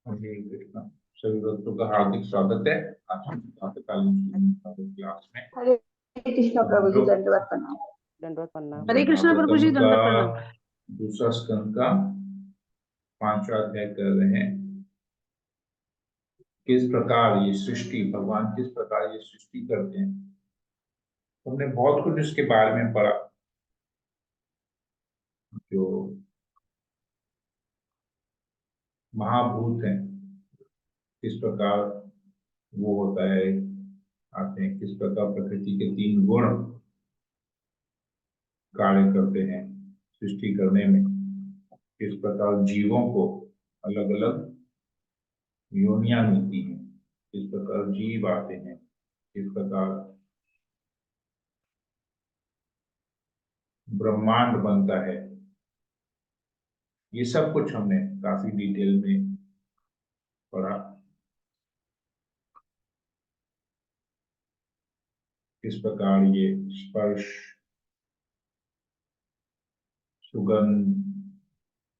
हरे कृष्णा। सभी बच्चों का हार्दिक स्वागत है आज की प्रातःकालीन क्लास में। हरे कृष्ण तो हम प्रभु जी, लोग दंडवत प्रणाम। दंडवत प्रणाम। जो हरे कृष्णा प्रभु भागवतम जी, का दंडवत प्रणाम। दूसरा स्कंद का 5वां अध्याय कर रहे हैं। किस प्रकार ये सृष्टि, भगवान किस प्रकार ये सृष्टि करते हैं, हमने बहुत कुछ इसके बारे में पढ़ा। जो महाभूत हैं, किस प्रकार वो होता है, आते हैं, किस प्रकार प्रकृति के 3 गुण कार्य करते हैं सृष्टि करने में, किस प्रकार जीवों को अलग अलग योनियां मिलती हैं, किस प्रकार जीव आते हैं, किस प्रकार ब्रह्मांड बनता है, ये सब कुछ हमने काफी डिटेल में पढ़ा। किस प्रकार ये स्पर्श, सुगंध,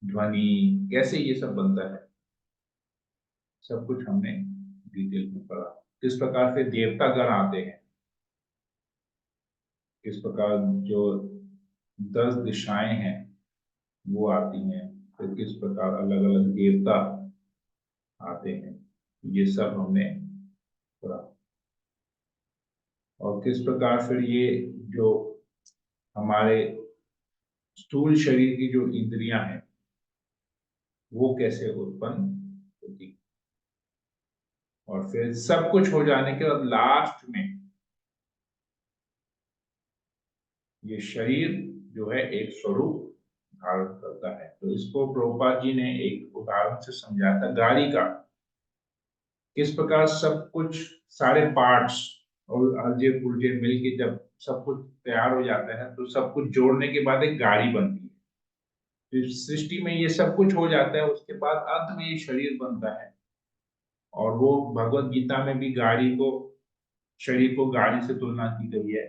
ध्वनि, कैसे ये सब बनता है, सब कुछ हमने डिटेल में पढ़ा। किस प्रकार से देवता गण आते हैं, किस प्रकार जो 10 दिशाएं हैं वो आती हैं, फिर किस प्रकार अलग अलग देवता आते हैं, ये सब हमने पढ़ा। और किस प्रकार फिर ये जो हमारे स्थूल शरीर की जो इंद्रियां हैं वो कैसे उत्पन्न होती, और फिर सब कुछ हो जाने के बाद लास्ट में ये शरीर जो है एक स्वरूप धारण करता है। तो इसको प्रभुपाद जी ने एक उदाहरण से समझाया था, गाड़ी का किस प्रकार सब कुछ, सारे पार्ट्स और अर्जे पुर्जे मिलके जब सब कुछ तैयार हो जाता है तो सब कुछ जोड़ने के बाद एक गाड़ी बनती है। तो इस सृष्टि में ये सब कुछ हो जाता है, उसके बाद अंत में ये शरीर बनता है। और वो भगवत गीता में भी गाड़ी को, शरीर को गाड़ी से तुलना की गई है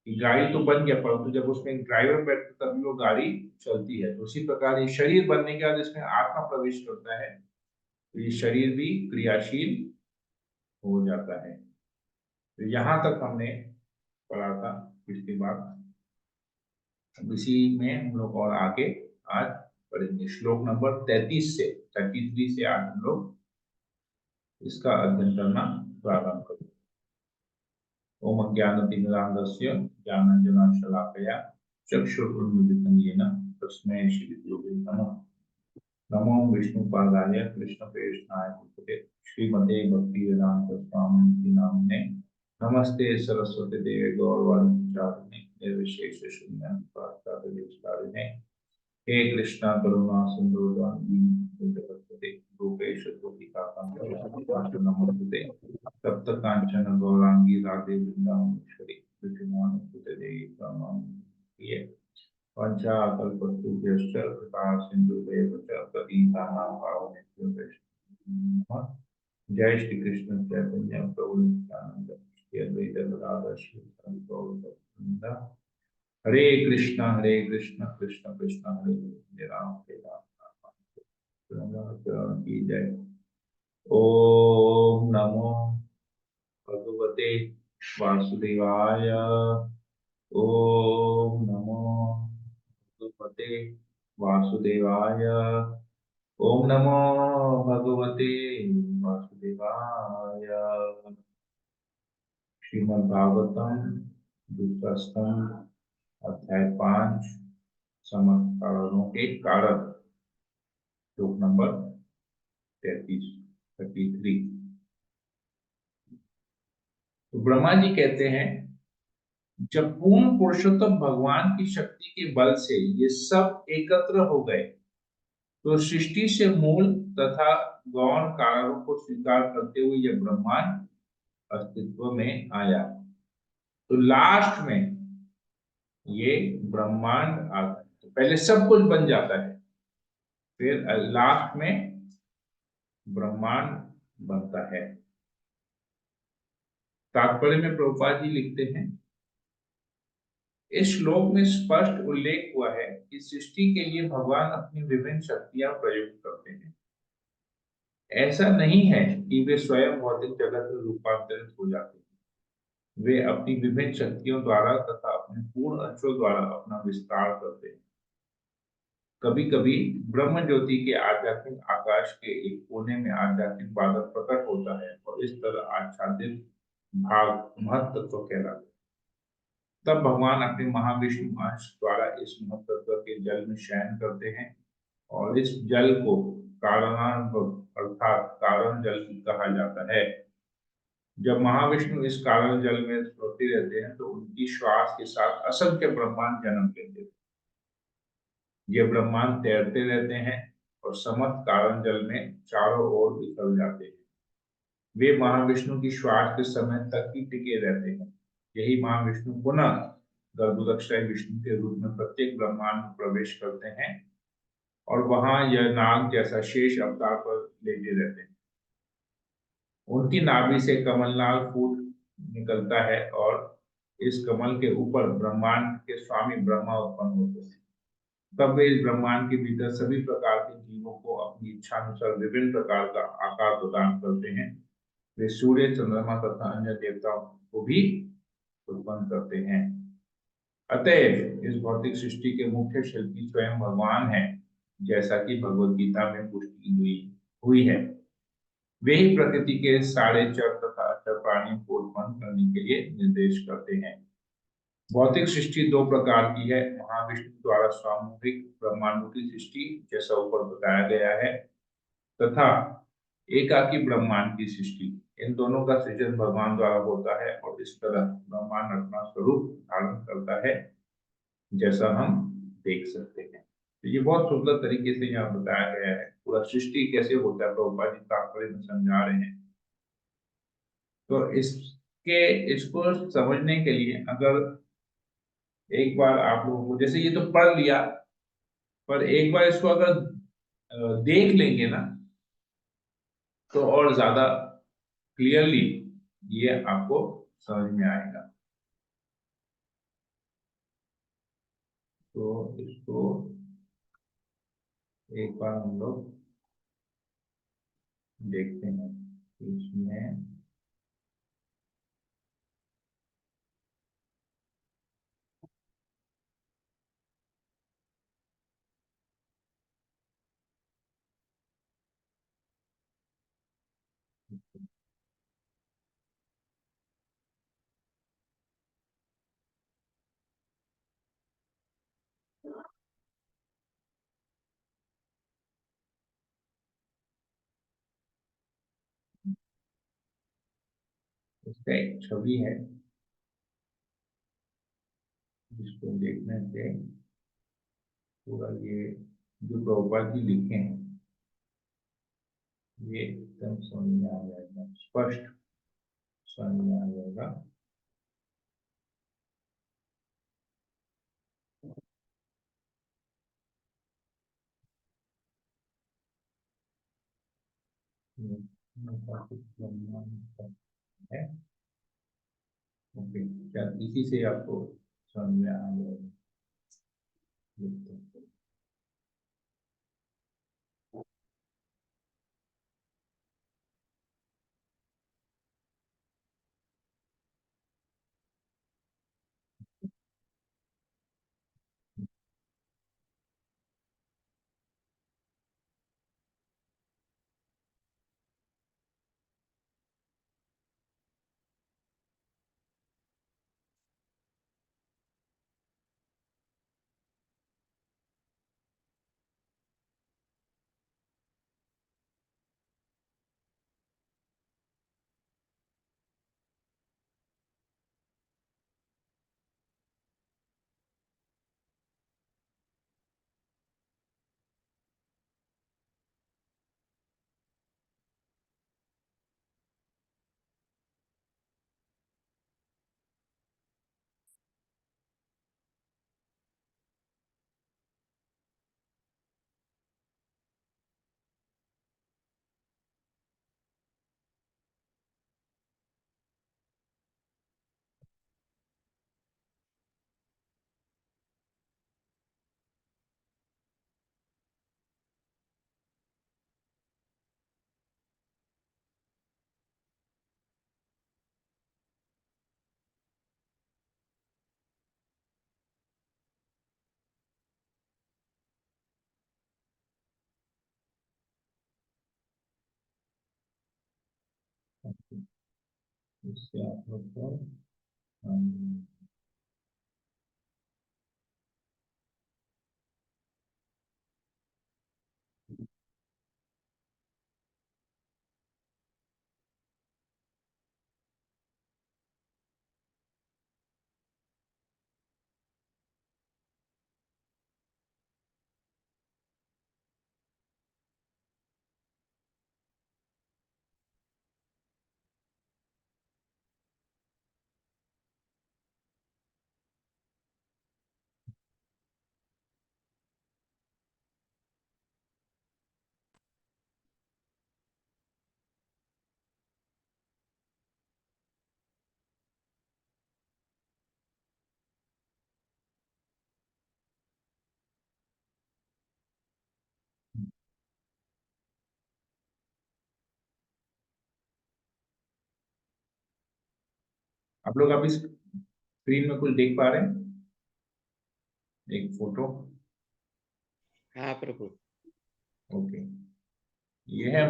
कि गाड़ी तो बन गया परंतु जब उसमें एक ड्राइवर बैठता तभी वो गाड़ी चलती है। तो उसी प्रकार ये शरीर बनने के बाद इसमें आत्मा प्रवेश करता है तो ये शरीर भी क्रियाशील हो जाता है। तो यहाँ तक हमने पढ़ा था। इसके बाद अब इसी में हम लोग और आगे आज पढ़ेंगे श्लोक नंबर 33 से 33 से आज हम लोग इसका अध्ययन करना प्रारंभ करेंगे। ओम अज्ञानतिमिरान्धस्य ज्ञानाञ्जनशलाकया चक्षुरुन्मीलितं येन तस्मै श्रीगुरवे नमः। नमो विष्णुपादाय कृष्णप्रेष्ठाय भूतले श्रीमते भक्तिवेदांत स्वामिनिति नामिने नमस्ते सरस्वती देवे गौरवाणी प्रचारिणे निर्विशेष शून्यवादी हे कृष्णा करुणा सिंधु जगत्पते रूपेश नमस्ते तप्त कांचन गौरांगी राधे वृंदावनेश्वरी कृष्णानुसुते देवी प्रणमामि। पंचाकल्पतरुभ्यश्च कृपा सिन्धुभ्येव च पतितानां पावनेभ्यो वैष्णवेभ्यो नमः। जय श्री कृष्ण चैतन्य प्रभु नित्यानंद श्री अद्वैत गदाधर श्रीवासादि गौरभक्तवृंद। हरे कृष्ण कृष्ण कृष्ण हरे हरे राम की जय। ओम नमो भगवते वासुदेवाय। ओम नमो भगवते वासुदेवाय। ओम नमो भगवते वासुदेवाय। श्रीमद् भागवतम दूसरा स्कंद अध्याय 5 समस्त कारणों के कारण, श्लोक नंबर 33। तो ब्रह्मा जी कहते हैं, जब पूर्ण पुरुषोत्तम भगवान की शक्ति के बल से ये सब एकत्र हो गए तो सृष्टि से मूल तथा गौण कारणों को स्वीकार करते हुए यह ब्रह्मांड अस्तित्व में आया। तो लास्ट में ये ब्रह्मांड आता है। तो पहले सब कुछ बन जाता है, फिर लास्ट में ब्रह्मांड बनता है। तात्पर्य में प्रभुपाद जी लिखते हैं, इस श्लोक में स्पष्ट उल्लेख हुआ है कि सृष्टि के लिए भगवान अपनी विभिन्न शक्तियां प्रयुक्त करते हैं। ऐसा नहीं है कि वे स्वयं भौतिक जगत में रूपांतरित हो जाते हैं। वे अपनी विभिन्न शक्तियों द्वारा तथा अपने पूर्ण अंशों द्वारा अपना विस्तार करते हैं। कभी कभी ब्रह्म ज्योति के आध्यात्मिक आकाश के एक कोने में आध्यात्मिक बादल प्रकट होता है और इस तरह आच्छादित भाग महत्तत्व कहलाता है। तब भगवान अपने महाविष्णु अंश द्वारा इस महत्तत्व के जल में शयन करते हैं और इस जल को कारणानुभव अर्थात कारण जल कहा जाता है। जब महाविष्णु इस कारण जल में सोते रहते हैं तो उनकी श्वास के साथ असंख्य ब्रह्मांड जन्म लेते हैं। ये ब्रह्मांड तैरते रहते हैं और समस्त कारण जल में चारों ओर बिखर जाते हैं। वे महाविष्णु की श्वास के समय तक ही टिके रहते हैं। यही महाविष्णु पुनः गर्भोदक्षाई विष्णु के रूप में प्रत्येक ब्रह्मांड में प्रवेश करते हैं और वहां यह नाग जैसा शेष अवतार पर लेटे रहते हैं। उनकी नाभि से कमलनाग फूट निकलता है और इस कमल के ऊपर ब्रह्मांड के स्वामी ब्रह्मा उत्पन्न होते हैं। तब वे इस ब्रह्मांड के भीतर सभी प्रकार के जीवों को अपनी इच्छा अनुसार विभिन्न प्रकार का आकार प्रदान करते हैं। वे सूर्य चंद्रमा तथा अन्य देवताओं को भी उत्पन्न करते हैं। अतएव इस भौतिक सृष्टि के मुख्य शिल्पी स्वयं भगवान है, जैसा कि भगवत गीता में पुष्टि हुई हुई है। वे ही प्रकृति के सारे चर तथा अचर प्राणियों को उत्पन्न करने के लिए निर्देश करते हैं। भौतिक सृष्टि दो प्रकार की है, महाविष्णु द्वारा सामूहिक ब्रह्मांडों की सृष्टि जैसा ऊपर बताया गया है, तथा एकाकी ब्रह्मांड की सृष्टि। इन दोनों का सृजन भगवान द्वारा होता है और इस तरह ब्रह्मांड अपना स्वरूप धारण करता है, जैसा हम देख सकते हैं। तो ये बहुत सुंदर तरीके से यहाँ बताया गया है पूरा सृष्टि कैसे होता है, प्रभुपाद जी तात्पर्य में समझा रहे हैं। तो इसको समझने के लिए अगर एक बार आप लोगों को, जैसे ये तो पढ़ लिया, पर एक बार इसको अगर देख लेंगे ना तो और ज्यादा क्लियरली ये आपको समझ में आएगा। तो इसको एक बार हम लोग देखते हैं। इसमें इसका एक छवि है जिसको देखने से पूरा ये जो प्रभुपाद जी लिखे हैं ये एकदम समझ में आ जाएगा, स्पष्ट समझ में आ जाएगा। ये है। ओके, क्या इसी से आपको समझ में आ जाएगा। इससे आप लोग को आप लोग अभी स्क्रीन में कुछ देख पा रहे हैं? एक फोटो। हाँ प्रभु। ओके, ये है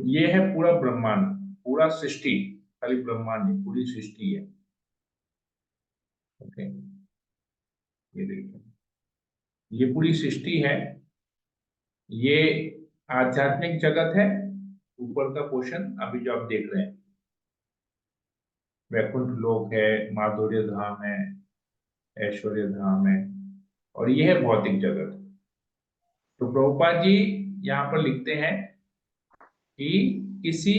ये है पूरा ब्रह्मांड, पूरा सृष्टि। खाली ब्रह्मांड नहीं, पूरी सृष्टि है। ओके, ये देखिए, ये पूरी सृष्टि है। ये आध्यात्मिक जगत है, ऊपर का पोर्शन अभी जो आप देख रहे हैं। वैकुंठ लोक है, माधुर्य धाम है, ऐश्वर्य धाम है, और ये है भौतिक जगत। तो प्रभुपाद जी यहाँ पर लिखते हैं कि किसी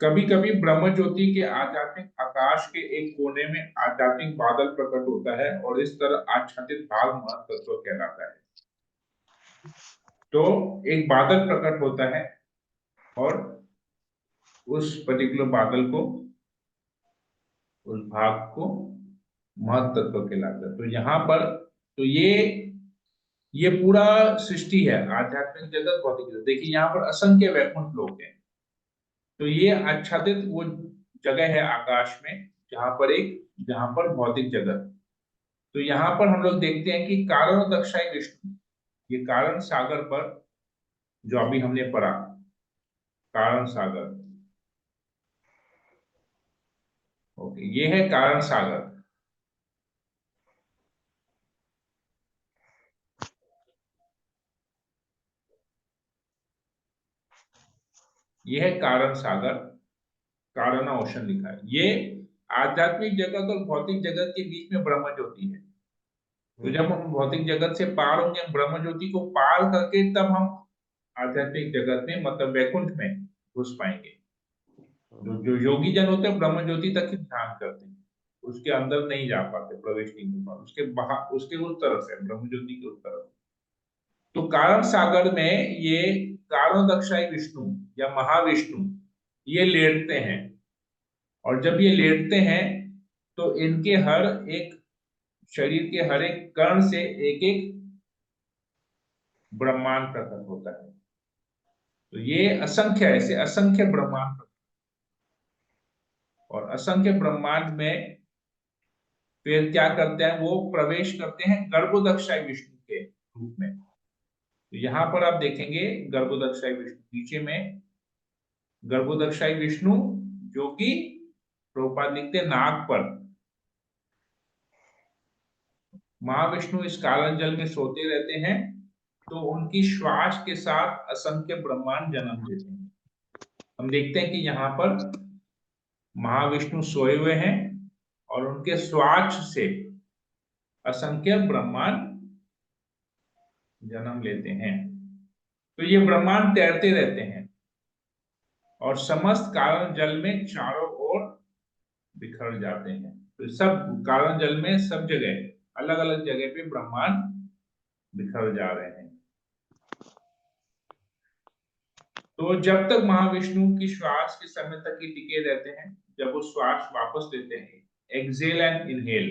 कभी कभी ब्रह्म ज्योति के आध्यात्मिक आकाश के एक कोने में आध्यात्मिक बादल प्रकट होता है और इस तरह आच्छादित भाग महत्त्व कहलाता है। तो एक बादल प्रकट होता है और उस पर्टिकुलर बादल को, उस भाग को महत्त्व कहलाता है। तो यहाँ पर तो ये पूरा सृष्टि है, आध्यात्मिक जगत, भौतिक जगत। देखिए यहाँ पर असंख्य वैकुंठ लोक हैं। तो ये आच्छादित वो जगह है आकाश में जहां पर भौतिक जगत। तो यहाँ पर हम लोग देखते हैं कि कारण दक्षाई विष्णु, ये कारण सागर पर जो अभी हमने पढ़ा, कारण सागर। ओके, ये है कारण सागर। ये है कारण सागर, कारण ओशन लिखा है। ये आध्यात्मिक जगत और भौतिक जगत के बीच में ब्रह्म ज्योति है। तो जब हम भौतिक जगत से पार होंगे, ब्रह्म ज्योति को पार करके, तब हम आध्यात्मिक जगत में, मतलब वैकुंठ में घुस पाएंगे। जो योगी जन होते हैं ब्रह्म ज्योति तक ही ध्यान करते हैं, उसके अंदर नहीं जा पाते, प्रवेश नहीं कर पाते, उसके बाहर, उसके उस तरफ है, ब्रह्म ज्योति के उस तरफ। तो कारण सागर में ये कारण दक्षाई विष्णु या महाविष्णु ये लेटते हैं। और जब ये लेटते हैं तो इनके हर एक शरीर के हर एक कर्ण से एक एक ब्रह्मांड प्रकट होता है। तो ये असंख्य, ऐसे असंख्य ब्रह्मांड, और असंख्य ब्रह्मांड में फिर क्या करते हैं, वो प्रवेश करते हैं गर्भोदक्षाई विष्णु के रूप में। तो यहां पर आप देखेंगे गर्भोदक्षाई विष्णु, नीचे में गर्भोदक्षाई विष्णु, जो कि प्रभुपाद लिखते हैं नाग पर। महाविष्णु इस कालन जल में सोते रहते हैं, तो उनकी श्वास के साथ असंख्य ब्रह्मांड जन्म लेते हैं। हम देखते हैं कि यहाँ पर महाविष्णु सोए हुए हैं और उनके श्वास से असंख्य ब्रह्मांड जन्म लेते हैं। तो ये ब्रह्मांड तैरते रहते हैं और समस्त कारण जल में चारों ओर बिखर जाते हैं। तो सब कारण जल में, सब जगह, अलग अलग जगह पे ब्रह्मांड बिखर जा रहे हैं। तो जब तक महाविष्णु की श्वास के समय तक ही टिके रहते हैं, जब वो श्वास वापस लेते हैं, एक्सेल एंड इनहेल,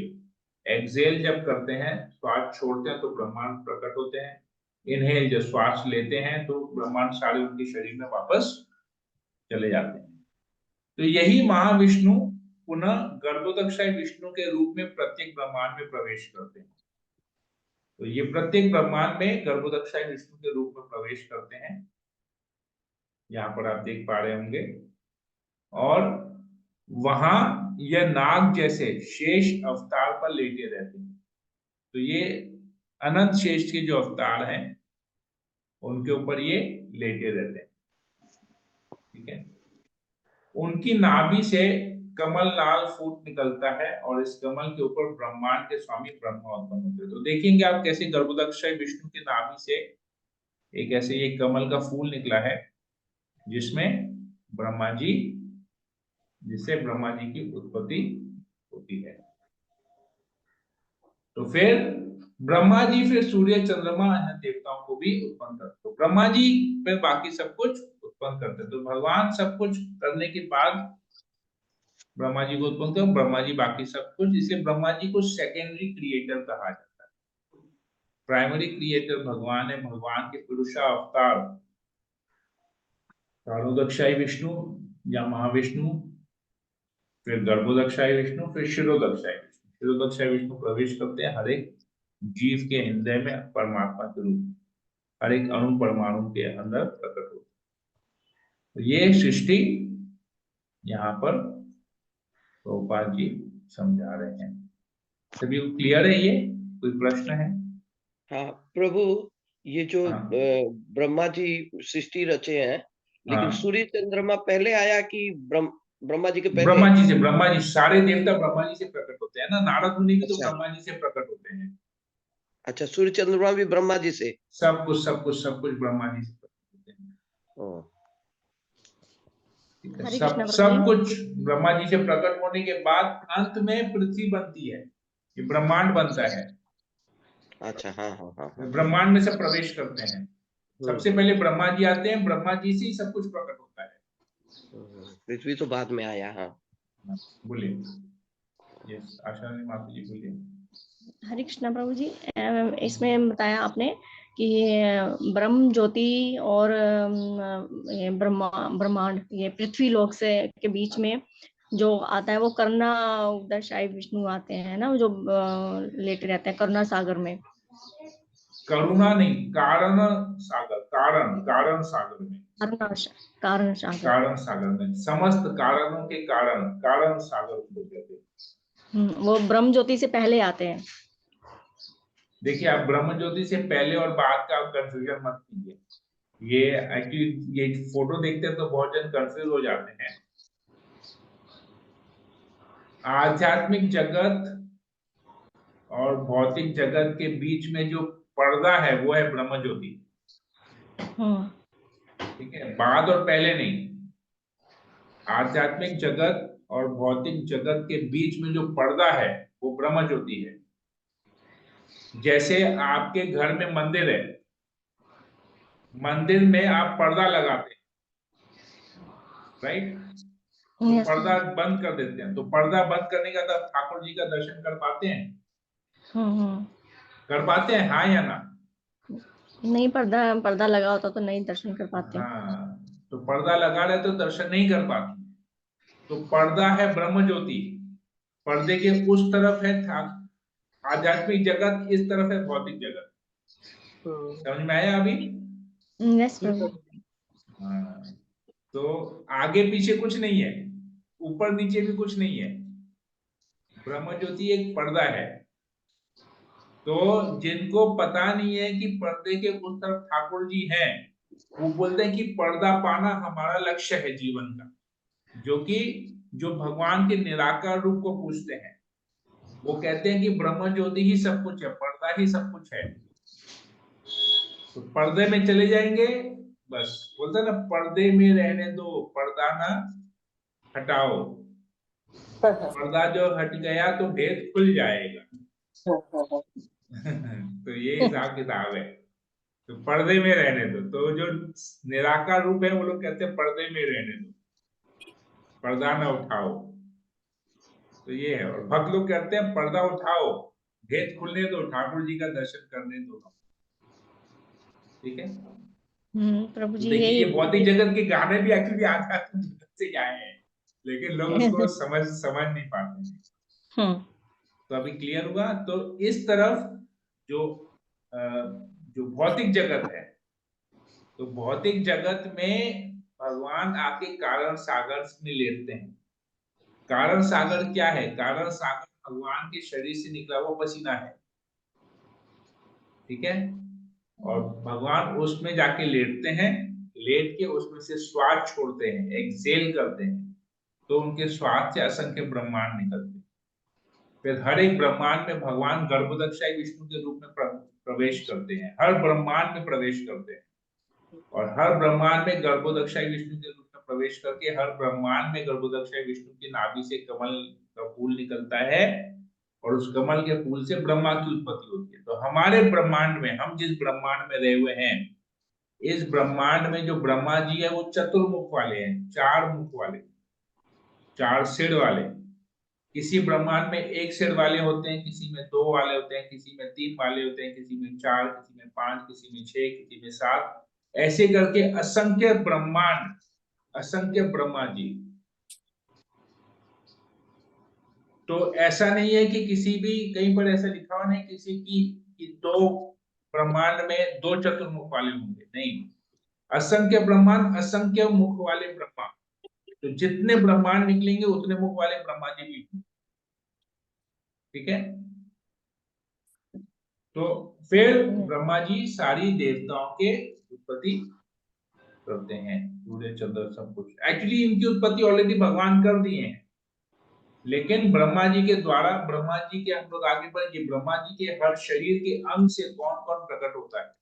एक्सेल जब करते हैं, श्वास छोड़ते हैं, तो ब्रह्मांड प्रकट होते हैं। इनहेल जब श्वास लेते हैं, तो ब्रह्मांड सारे उनके शरीर में वापस चले जाते हैं। तो यही महाविष्णु पुनः गर्भोदक्षाई विष्णु के रूप में प्रत्येक ब्रह्मांड में प्रवेश करते हैं। तो ये प्रत्येक ब्रह्मांड में गर्भोदक्षाई विष्णु के रूप में प्रवेश करते हैं। यहाँ पर आप देख पा रहे होंगे। और वहां यह नाग जैसे शेष अवतार पर लेटे रहते हैं। तो ये अनंत शेष के जो अवतार हैं उनके ऊपर ये लेटे रहते हैं। ठीक है। उनकी नाभि से कमल लाल फूट निकलता है और इस कमल के ऊपर ब्रह्मांड के स्वामी ब्रह्मा उत्पन्न होते हैं। तो देखेंगे आप कैसे गर्भोदक्षय विष्णु की नाभि से एक ऐसे ये कमल का फूल निकला है जिसमें ब्रह्मा जी जिससे ब्रह्मा जी की उत्पत्ति होती है। तो फिर ब्रह्मा जी फिर सूर्य चंद्रमा अन्य देवताओं को भी उत्पन्न करते। तो ब्रह्मा जी फिर बाकी सब कुछ उत्पन्न करते। तो भगवान सब कुछ करने के बाद ब्रह्मा जी को उत्पन्न कर, ब्रह्मा जी बाकी सब कुछ, इसलिए ब्रह्मा जी को सेकेंडरी क्रिएटर कहा जाता है। प्राइमरी क्रिएटर भगवान है। भगवान के पुरुषा अवतार कारोदक्षाई विष्णु या महाविष्णु, फिर गर्भोदक्षाई विष्णु, फिर शिरोदक्षाई विष्णु। शिरोदक्षाई विष्णु प्रवेश करते हैं हर एक जीव के हृदय में परमात्मा के रूप में, हर एक अणु परमाणु के अंदर प्रकट होते हैं। तो ये सृष्टि यहाँ पर प्रभुपाद जी समझा रहे हैं। सभी को क्लियर है? ये कोई प्रश्न है? हाँ प्रभु, ये जो हाँ ब्रह्मा जी सृष्टि रचे हैं, लेकिन हाँ। सूर्य चंद्रमा पहले आया कि ब्रह्मा जी के पहले? ब्रह्मा जी सारे देवता ब्रह्मा जी से प्रकट होते हैं ना। नारद मुनि भी तो अच्छा ब्रह्मा जी से प्रकट होते हैं। अच्छा, सूर्य चंद्रमा भी ब्रह्मा जी से? सब कुछ ब्रह्मा जी से प्रकट होते हैं। ओ, ठीक है। हरे सब कृष्ण प्रभु सब जी। कुछ ब्रह्मा जी से प्रकट होने के बाद अंत में पृथ्वी बनती है, ये ब्रह्मांड बनता है। अच्छा, हाँ हाँ हाँ हाँ। ब्रह्मांड में सब प्रवेश करते हैं। सबसे पहले ब्रह्मा जी आते हैं, ब्रह्मा जी से ही सब कुछ प्रकट होता है। पृथ्वी तो बाद में आया। हाँ बोलिए। यस, आशा माता जी बोलिए। हरे कृष्ण प्रभु जी। इसमें बताया आपने कि ये ब्रह्म ज्योति और ये ब्रह्मांड, ये पृथ्वी लोक से के बीच में जो आता है वो करुणा उदयशाई विष्णु आते हैं ना, जो लेटे रहते हैं करुणा सागर में। करुणा नहीं, कारण सागर, कारण सागर में। कारण सागर। कारण सागर में समस्त कारणों के कारण सागर को कहते हैं। वो ब्रह्म ज्योति से पहले आते हैं। देखिए, आप ब्रह्म ज्योति से पहले और बाद का आप कंफ्यूजन मत कीजिए। ये एक्चुअली ये फोटो देखते हैं तो बहुत जन कंफ्यूज हो जाते हैं। आध्यात्मिक जगत और भौतिक जगत के बीच में जो पर्दा है वो है ब्रह्म ज्योति। ठीक है, बाद और पहले नहीं। आध्यात्मिक जगत और भौतिक जगत के बीच में जो पर्दा है वो ब्रह्म ज्योति है। जैसे आपके घर में मंदिर है, मंदिर में आप पर्दा लगाते हैं, राइट? तो पर्दा बंद कर देते हैं। तो पर्दा बंद करने का तब ठाकुर जी का दर्शन कर पाते हैं? कर पाते हैं, हाँ या ना? नहीं, पर्दा लगा होता तो नहीं दर्शन कर पाते। हाँ, तो पर्दा लगा रहे तो दर्शन नहीं कर पाते। तो पर्दा है ब्रह्म ज्योति, पर्दे के उस तरफ है आध्यात्मिक जगत, इस तरफ है भौतिक जगत। समझ में आया अभी? यस प्रभु। हाँ, तो आगे पीछे कुछ नहीं है, ऊपर नीचे भी कुछ नहीं है। ब्रह्म ज्योति एक पर्दा है। तो जिनको पता नहीं है कि पर्दे के उस तरफ ठाकुर जी हैं, वो बोलते हैं कि पर्दा पाना हमारा लक्ष्य है जीवन का। जो भगवान के निराकार रूप को पूछते हैं, वो कहते हैं कि ब्रह्म ज्योति ही सब कुछ है, पर्दा ही सब कुछ है। तो पर्दे में चले जाएंगे, बस बोलते हैं ना, पर्दे में रहने दो, पर्दा ना हटाओ। पर्दा जो हट गया तो भेद खुल जाएगा। तो ये हिसाब किताब है। तो पर्दे में रहने दो। तो जो निराकार रूप है वो लोग कहते हैं पर्दे में रहने दो, पर्दा न उठाओ। तो ये है। और भक्त लोग कहते हैं पर्दा उठाओ, भेद खुलने दो, ठाकुर जी का दर्शन करने दो। ठीक है। प्रभु तो जी देखिए, यही। ये भौतिक जगत के गाने भी एक्चुअली आध्यात्मिक जगत से ही आए हैं, लेकिन लोग उसको समझ नहीं पाते हैं। तो अभी क्लियर हुआ? तो इस तरफ जो जो भौतिक जगत है, तो भौतिक जगत में भगवान आके कारण सागर में लेटते हैं। कारण सागर क्या है? कारण सागर भगवान के शरीर से निकला हुआ पसीना है, ठीक है। और भगवान उसमें जाके लेटते हैं, लेट के उसमें से श्वास छोड़ते हैं, एक्सेल करते हैं, तो उनके श्वास से असंख्य ब्रह्मांड निकलते हैं। फिर हर एक ब्रह्मांड में भगवान गर्भोदकशाही विष्णु के रूप में प्रवेश करते हैं, हर ब्रह्मांड में प्रवेश करते हैं। और हर ब्रह्मांड में गर्भोदकशाही विष्णु के रूप में प्रवेश करके हर ब्रह्मांड में गर्भोदकशाही विष्णु की नाभि से कमल का फूल निकलता है, और उस कमल के फूल से ब्रह्मा की उत्पत्ति होती है। तो हमारे ब्रह्मांड में, हम जिस ब्रह्मांड में रहे हुए हैं, इस ब्रह्मांड में जो ब्रह्मा जी है वो चतुर्मुख वाले हैं, चार मुख वाले, चार सिर वाले। किसी ब्रह्मांड में एक सिर वाले होते हैं, किसी में दो वाले होते हैं, किसी में तीन वाले होते हैं, किसी में चार, किसी में पांच, किसी में छह, किसी में सात, ऐसे करके असंख्य ब्रह्मांड, असंख्य ब्रह्मा जी। तो ऐसा नहीं है कि किसी भी, कहीं पर ऐसा लिखा हुआ नहीं किसी की कि दो ब्रह्मांड में दो चतुर्मुख वाले होंगे, नहीं। असंख्य ब्रह्मांड, असंख्य मुख वाले ब्रह्मा। तो जितने ब्रह्मांड निकलेंगे उतने मुख वाले ब्रह्मा जी भी होंगे, ठीक है। तो फिर ब्रह्मा जी सारी देवताओं के उत्पत्ति करते हैं, सूर्य चंद्र सब कुछ। एक्चुअली इनकी उत्पत्ति ऑलरेडी भगवान कर दिए हैं, लेकिन ब्रह्मा जी के द्वारा, ब्रह्मा जी के, हम लोग आगे बढ़ेंगे, ब्रह्मा जी के हर शरीर के अंग से कौन कौन प्रकट होता है।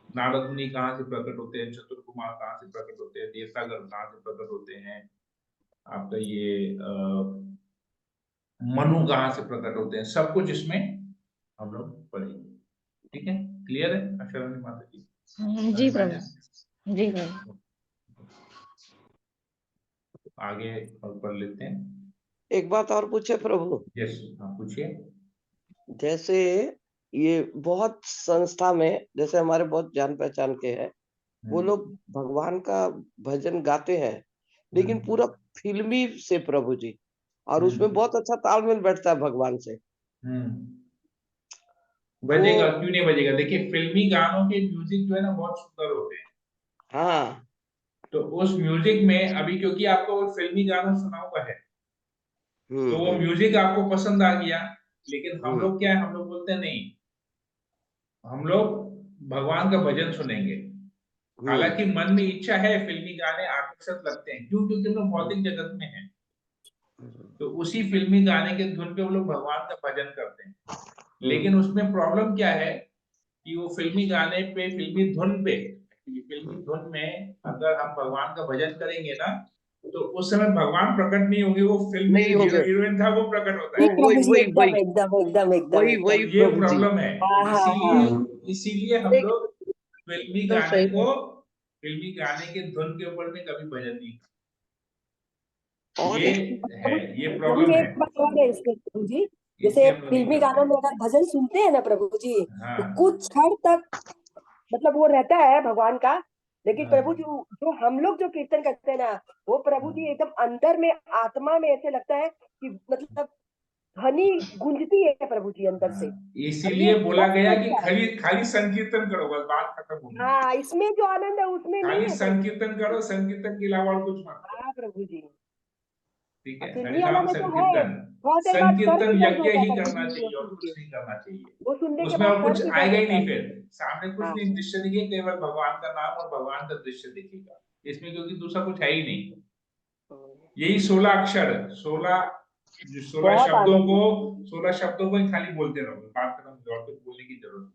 नारद मुनि कहाँ से प्रकट होते हैं, चतुर्कुमार कहाँ से प्रकट होते हैं, देवतागण कहाँ से प्रकट होते हैं, आपका ये मनु कहाँ से प्रकट होते हैं, सब कुछ इसमें हम लोग पढ़ेंगे, ठीक है। क्लियर है अक्षरानी माता जी? जी समझ में आया? प्रभु, जी प्रभु। आगे और पढ़ लेते हैं। एक बात और पूछे प्रभु, यस, हाँ पूछिए। जैसे ये बहुत संस्था में, जैसे हमारे बहुत जान पहचान के हैं, वो लोग भगवान का भजन गाते हैं, लेकिन पूरा फिल्मी से प्रभु जी, और उसमें बहुत अच्छा तालमेल बैठता है भगवान से। बजेगा, वो क्यों नहीं बजेगा? देखिए, फिल्मी गानों के म्यूजिक जो है ना बहुत सुंदर होते हैं। हाँ, तो उस म्यूजिक में अभी, क्योंकि आपको वो फिल्मी गाना सुना हुआ है, तो वो हम्म, म्यूजिक आपको पसंद आ गया। लेकिन हम हम्म, लोग क्या है, हम लोग बोलते हैं नहीं, हम लोग भगवान का भजन सुनेंगे। हम्म, हालांकि मन में इच्छा है, फिल्मी गाने आकर्षक लगते हैं, क्यों? क्योंकि हम लोग भौतिक जगत में हैं। तो उसी फिल्मी गाने के धुन पे हम लोग भगवान का भजन करते हैं। हम्म, लेकिन उसमें प्रॉब्लम क्या है कि वो फिल्मी गाने पे, फिल्मी धुन पे, फिल्मी धुन में अगर हम भगवान का भजन करेंगे ना, तो उस समय भगवान प्रकट नहीं होंगे, वो फिल्म में नहीं जो हीरो होंगे। हीरोइन था वो प्रकट होता वो है। ठीक वही प्रभु जी, वही एकदम वही एकदम एकदम एकदम वही एकदम। वही तो ये प्रभु जी। प्रॉब्लम है। तो हाँ हाँ इसीलिए, हाँ, इसीलिए हम एक लोग फिल्मी एकदम गाने सही को, है। फिल्मी गाने के धुन के ऊपर में कभी भजन नहीं करते। और ये एक है, प्रभु ये प्रभु जी, प्रॉब्लम है। एक बात और है इसमें प्रभु जी, इसलिए जैसे हम लोग नहीं फिल्मी करते गानों में हैं। अगर भजन सुनते हैं ना प्रभु जी, तो हाँ, कुछ हद तक मतलब वो रहता है भगवान का, लेकिन प्रभु जी हाँ, जो हम लोग जो कीर्तन करते हैं ना, वो प्रभु हाँ, जी एकदम अंदर में, आत्मा में ऐसे लगता है कि मतलब ध्वनि गूंजती है प्रभु जी अंदर से। हाँ। और ये इसीलिए बोला बहुत गया कि अच्छा है। खाली खाली संकीर्तन करो, बस बात खत्म हो गई। हाँ, इसमें जो आनंद है उसमें नहीं खाली है प्रभु संकीर्तन करो, संकीर्तन के अलावा और कुछ मत करो, हाँ प्रभु जी। ठीक और है। फिल्मी वाला हरिनाम में तो है, संकीर्तन, थोड़ा देर बाद सर संकीर्तन भी दर्द यज्ञ होता है ही प्रभु करना जी वो चाहिए और सुन कुछ के। नहीं करना चाहिए। वो सुनने के उसमें बाद और सर कुछ भी दर्द आएगा ही होता नहीं, है। फिर सामने कुछ हाँ नहीं दृश्य दिखे, केवल भगवान का नाम और भगवान का दृश्य दिखेगा इसमें, क्योंकि दूसरा कुछ है ही नहीं। यही 16 अक्षर, 16, जो 16 बहुत शब्दों आनंद को, है प्रभु जी। 16 शब्दों को ही खाली बोलते रहोगे, बात खत्म, और कुछ बोलने की जरूरत नहीं,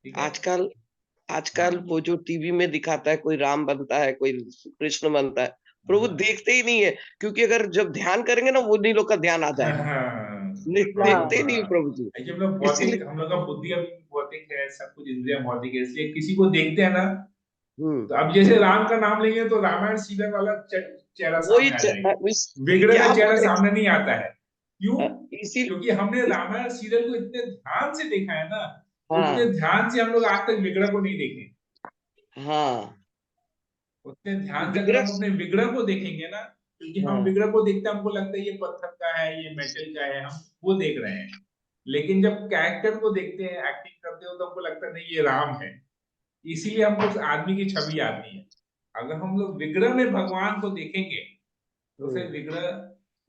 ठीक है। आजकल हाँ, आजकल वो जो टीवी में दिखाता है, कोई राम बनता है, कोई कृष्ण बनता है, प्रभु हाँ, देखते ही नहीं है, क्योंकि अगर जब ध्यान करेंगे ना, वो नहीं लोग का ध्यान आ हाँ, जाएगा। हाँ, नहीं, प्रॉब्लम, देखते ही नहीं है हाँ। प्रभु जी। एक्चुअली हम लोग भौतिक, इसीलिए हम लोग का बुद्धि अभी भौतिक है, सब कुछ इंद्रिया भौतिक है, इसलिए किसी को देखते हैं ना, हम्म, तो अब जैसे राम का नाम लेंगे तो रामायण सीरियल वाला चेहरा वही सामने आ जाएगा, विग्रह क्या का चेहरा बोले, सामने नहीं आता है। क्यों? इसी क्योंकि हमने रामायण सीरियल को इतने ध्यान से देखा है ना, उतने हाँ, ध्यान से हम लोग आज तक विग्रह को नहीं देखे। हाँ, उतने ध्यान से अगर विग्रह, हम अपने विग्रह को देखेंगे ना, क्योंकि हम हाँ, विग्रह को देखते हैं, हमको लगता है ये पत्थर का है, ये मेटल का है, हम वो देख रहे हैं। लेकिन जब कैरेक्टर को देखते हैं, एक्टिंग करते हो, तो हमको लगता है नहीं ये राम है। इसीलिए हमको उस आदमी की छवि आती है। अगर हम लोग विग्रह में भगवान को देखेंगे तो फिर विग्रह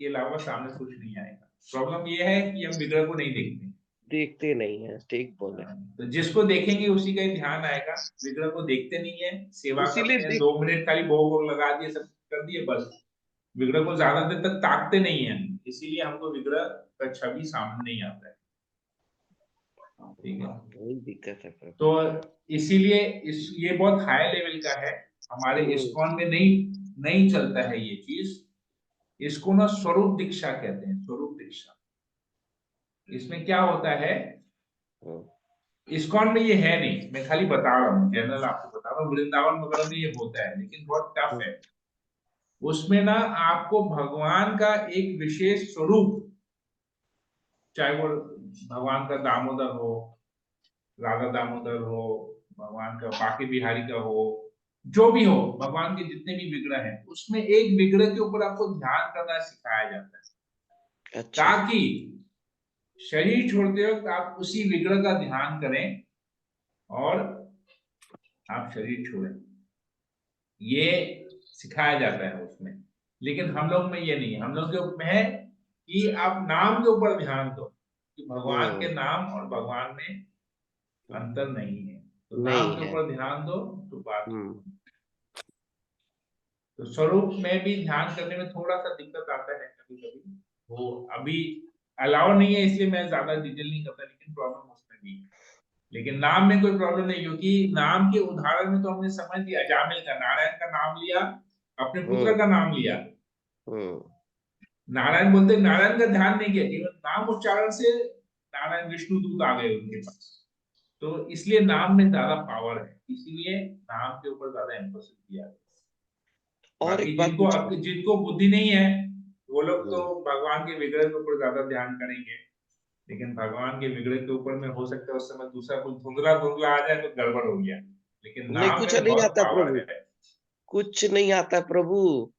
के अलावा सामने कुछ नहीं आएगा। प्रॉब्लम ये है कि हम विग्रह को नहीं देखते नहीं है, ठीक बोले। तो जिसको देखेंगे उसी का ही ध्यान आएगा। विग्रह को देखते नहीं है, सेवा इसीलिए करते हैं, 2 मिनट खाली भोग वोग लगा दिए, सब कर दिए, बस। विग्रह को ज्यादा देर तक ताकते नहीं है, इसीलिए हमको विग्रह का छवि सामने नहीं आता है। ठीक है, वही दिक्कत है प्रभु। तो इसीलिए ये बहुत हाई लेवल का है। हमारे इस्कॉन में नहीं चलता है ये चीज। इसको ना स्वरूप दीक्षा कहते हैं, स्वरूप दीक्षा। इसमें क्या होता है, इस्कॉन में ये है नहीं, मैं खाली बता रहा हूँ, जनरल आपको बता रहा हूँ। वृंदावन वगैरह में ये होता है, लेकिन बहुत टफ है। उसमें ना आपको भगवान का एक विशेष स्वरूप, चाहे वो भगवान का दामोदर हो, राधा दामोदर हो, भगवान का बांके बिहारी का हो, जो भी हो, भगवान के जितने भी विग्रह हैं, उसमें एक विग्रह के ऊपर आपको ध्यान करना सिखाया जाता है। अच्छा। ताकि शरीर छोड़ते वक्त आप उसी विग्रह का ध्यान करें और आप शरीर छोड़ें, ये सिखाया जाता है उसमें। लेकिन हम लोग में ये नहीं है। हम लोग के में है कि आप नाम के ऊपर ध्यान दो, कि भगवान के नाम और भगवान में अंतर नहीं है, तो नाम के ऊपर ध्यान दो तो बात। तो स्वरूप में भी ध्यान करने में थोड़ा सा दिक्कत आता है कभी कभी, वो अभी अलाउ नहीं है, इसलिए मैं ज्यादा डिटेल नहीं करता, लेकिन प्रॉब्लम उसमें भी है। लेकिन नाम में कोई प्रॉब्लम नहीं, क्योंकि नाम के उदाहरण में तो हमने समझ लिया, जामिल का नारायण का नाम लिया, अपने पुत्र का नाम लिया, नारायण बोलते, नारायण का ध्यान नहीं किया, केवल नाम उच्चारण से नारायण विष्णु दूत आ गए उनके पास। तो इसलिए नाम में ज्यादा पावर है, इसीलिए नाम के ऊपर ज्यादा एम्फोसिस दिया गया। और बाकी एक बात जिनको बुद्धि नहीं है वो लोग तो भगवान के विग्रह के ऊपर ज्यादा ध्यान करेंगे, लेकिन भगवान के विग्रह के ऊपर में हो सकता है उस समय दूसरा कुछ धुंधला धुंधला आ जाए तो गड़बड़ हो गया, लेकिन नहीं, नाम कुछ में नहीं बहुत आता पावर प्रभु, है। कुछ नहीं आता प्रभु,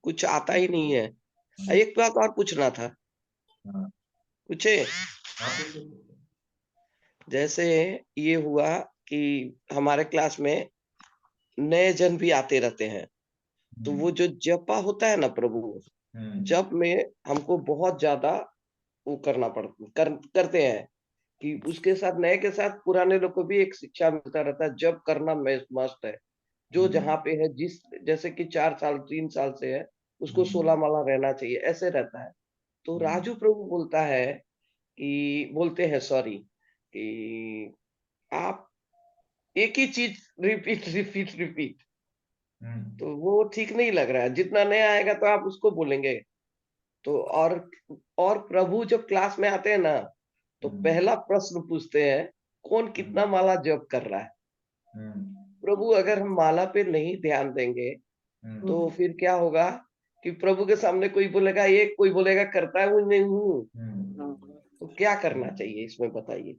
कुछ आता ही नहीं है। एक बात और पूछना था। पूछे? जैसे ये हुआ कि हमारे क्लास में नए जन भी आते रहते हैं, तो वो जो जपा होता है ना प्रभु, जप में हमको बहुत ज्यादा वो करना करते हैं कि उसके साथ, नए के साथ पुराने लोग को भी एक शिक्षा मिलता रहता है, जप करना मस्ट है। जो जहाँ पे है, जैसे कि 4 साल 3 साल से है, उसको 16 माला रहना चाहिए, ऐसे रहता है। तो राजू प्रभु बोलते हैं सॉरी, कि आप एक ही चीज रिपीट, तो वो ठीक नहीं लग रहा है। जितना नया आएगा तो आप उसको बोलेंगे। तो और प्रभु जब क्लास में आते हैं ना, तो पहला प्रश्न पूछते हैं, कौन कितना माला जप कर रहा है। प्रभु अगर हम माला पे नहीं ध्यान देंगे तो फिर क्या होगा कि प्रभु के सामने कोई बोलेगा एक, कोई बोलेगा करता है, वो नहीं हूँ। तो क्या करना चाहिए इसमें बताइए।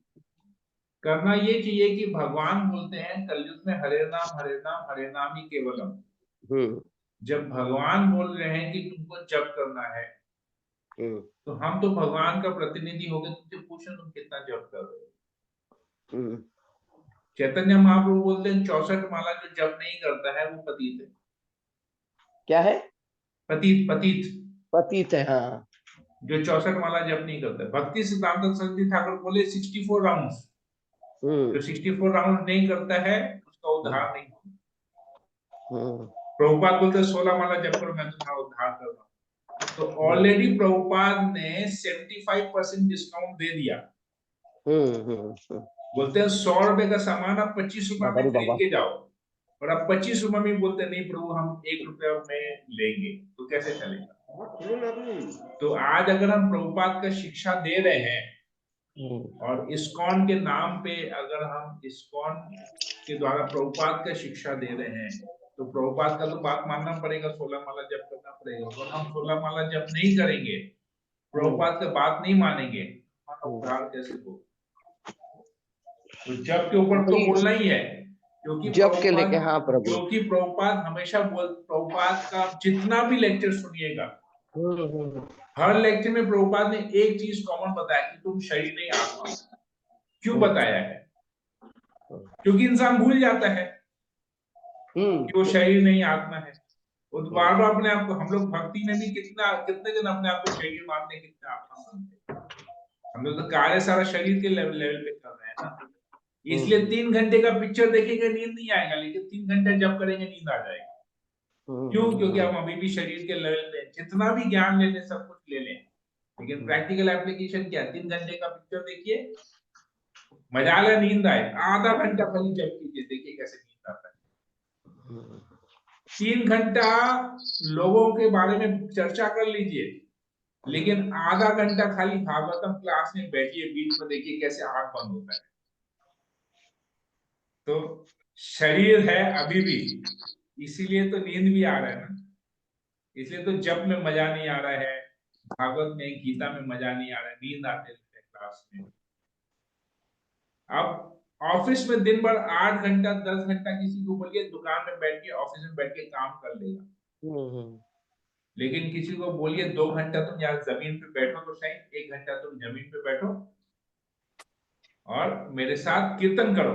करना ये चाहिए कि भगवान बोलते हैं कलयुग में हरे नाम ही केवलम। जब भगवान बोल रहे हैं कि तुमको जप करना है, तो हम तो भगवान का प्रतिनिधि हो गए, तुमसे पूछें तुम कितना जप कर रहे हो। चैतन्य महाप्रभु बोलते हैं 64 माला जो जप नहीं करता है वो पतित है। क्या है? पतित पतित है, हाँ। जो 64 माला जप नहीं करता है। भक्ति सिद्धांत सरस्वती ठाकुर बोले 64 राउंड्स, जो 64 राउंड नहीं करता है उसका उद्धार नहीं होता। प्रभुपाद बोलते 16 माला जप करो मैं तुम्हारा उद्धार कर रहा हूँ। तो ऑलरेडी प्रभुपाद ने 75% डिस्काउंट दे दिया। बोलते हैं 100 रुपए का सामान आप 25 रुपए में खरीद के जाओ, और आप 25 रुपए में बोलते नहीं प्रभु हम 1 रुपया में लेंगे, तो कैसे चलेगा। तो आज अगर हम प्रभुपाद का शिक्षा दे रहे हैं और इस्कॉन के नाम पे अगर हम इस्कॉन के द्वारा प्रभुपाद का शिक्षा दे रहे हैं, तो प्रभुपाद का तो बात मानना पड़ेगा, 16 माला जप करना पड़ेगा। और हम 16 माला जप नहीं करेंगे, प्रभुपाद का बात नहीं मानेंगे, हमारा उद्धार कैसे होगा। तो जप के ऊपर तो बोलना ही है, क्योंकि जप के लेके, हाँ प्रभु, क्योंकि प्रभुपाद हमेशा प्रभुपाद का जितना भी लेक्चर सुनिएगा, हर लेक्चर में प्रभुपाद ने एक चीज कॉमन बताया कि तुम शरीर नहीं आत्मा। क्यों बताया है? क्योंकि इंसान भूल जाता है कि वो शरीर नहीं आत्मा है। वो तो बार बार अपने आप को, हम लोग भक्ति में भी कितने दिन अपने आप को शरीर मानते हैं, कितने आत्मा मानते हैं। हम लोग तो कार्य सारा शरीर के लेवल पे कर रहे हैं ना। इसलिए 3 घंटे का पिक्चर देखेंगे नींद नहीं आएगा, लेकिन 3 घंटे जब करेंगे नींद आ जाएगी। क्यों? क्योंकि हम अभी भी शरीर के लेवल पे, जितना भी ज्ञान ले लें, सब कुछ ले लें, लेकिन प्रैक्टिकल एप्लीकेशन क्या? 3 घंटे का पिक्चर देखिए, मजा आए, नींद आए, आधा घंटा खाली जब कीजिए, देखिए कैसे नींद आता है। 3 घंटा लोगों के बारे में चर्चा कर लीजिए, लेकिन आधा घंटा खाली भागवतम क्लास में बैठिए, बीच में देखिए कैसे आंख बंद होता है। तो शरीर है अभी भी, इसीलिए तो नींद भी आ रहा है ना। इसलिए तो जप में मजा नहीं आ रहा है, भागवत में, गीता में मजा नहीं आ रहा है, नींद आते रहते हैं क्लास में। अब ऑफिस में दिन भर 8 घंटा 10 घंटा किसी को बोलिए दुकान में बैठ के, ऑफिस में बैठ के काम कर लेगा, लेकिन किसी को बोलिए 2 घंटा तुम यहाँ जमीन पे बैठो तो सही, 1 घंटा तुम जमीन पे बैठो और मेरे साथ कीर्तन करो,